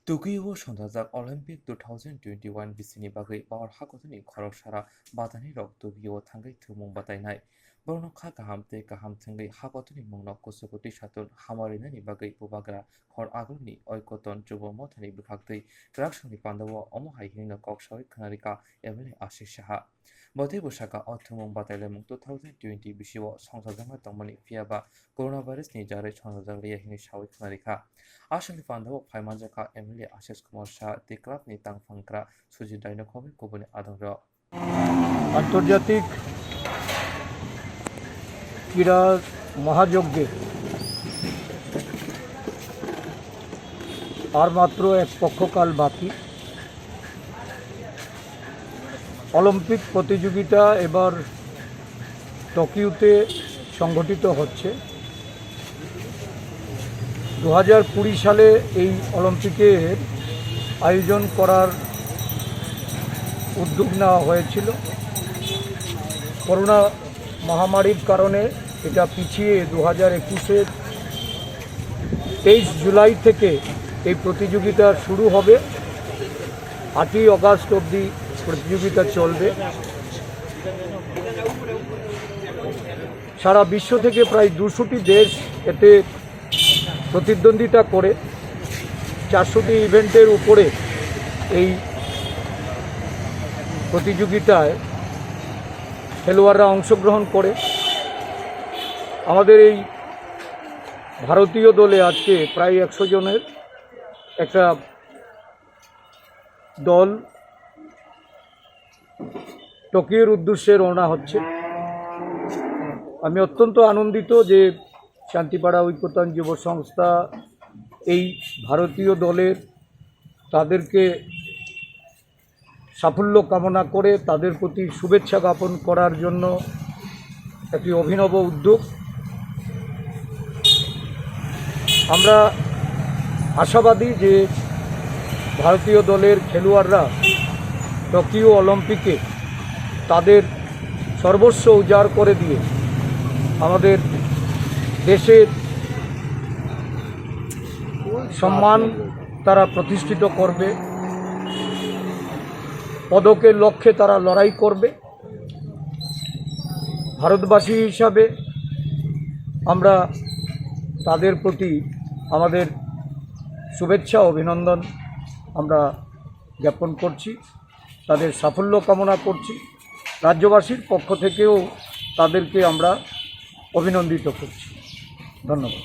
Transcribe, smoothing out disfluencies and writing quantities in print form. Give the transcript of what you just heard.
Tokyo Shondazak Olympic 2021 bisini bagui bawar hakotuni khoroksara badani rok Tokyo thangai thumung batainai borno kha kaham thangai hakotuni mungno kosokoti satun hamarinani bagui bubagra khor agulni oikoton chubo mothani bukhaktei kraksoni pandawo omohai hingna koksoi khanarika emele ashik saha Bode Bushaka Otumung Batalemung 2020 Bishiwo Songzanga Tomani Fiaba Coronavirus ni Jare Chonzaglia Hini Shawik Narika Ashali Pando Paimanjaka Emily Ashes Kumar Shah the club ni Tang Fankra Suji Dinokovi Kubuni Adonro আন্তর্জাতিক ক্রীড়া মহাযজ্ঞে আর মাত্র এক পক্ষকাল বাকি। Olympic প্রতিযোগিতা এবার টোকিওতে সংগঠিত হচ্ছে। 2020 সালে এই অলিম্পিকের আয়োজন করার উদ্যোগ নেওয়া হয়েছিল। করোনা মহামারীর কারণে এটা পিছিয়ে 2021-এর 23 জুলাই থেকে এই প্রতিযোগিতা শুরু হবে। 8ই আগস্ট অবধি প্রতিযোগিতা চলবে। সারা বিশ্ব থেকে প্রায় 200টি দেশ এতে প্রতিদ্বন্দ্বিতা করে। 400টি ইভেন্টের উপরে এই প্রতিযোগিতায় খেলোয়াড়রা অংশগ্রহণ করে। আমাদের এই ভারতীয় দলে আজকে প্রায় 100 জনের একটা দল টোকিওর উদ্দেশ্যে রওনা হচ্ছে। আমি অত্যন্ত আনন্দিত যে শান্তিপাড়া ঐক্যতান যুব সংস্থা এই ভারতীয় দলের তাদেরকে সাফল্য কামনা করে তাদের প্রতি শুভেচ্ছা জ্ঞাপন করার জন্য একটি অভিনব উদ্যোগ। আমরা আশাবাদী যে ভারতীয় দলের খেলোয়াড়রা টোকিও অলিম্পিকে তাদের সর্বস্ব উজাড় করে দিয়ে আমাদের দেশের সম্মান তারা প্রতিষ্ঠিত করবে। পদকের লক্ষ্যে তারা লড়াই করবে। ভারতবাসী হিসাবে আমরা তাদের প্রতি আমাদের শুভেচ্ছা অভিনন্দন আমরা জ্ঞাপন করছি, তাদের সাফল্য কামনা করছি। রাজ্যবাসীর পক্ষ থেকেও তাদেরকে আমরা অভিনন্দিত করছি। ধন্যবাদ।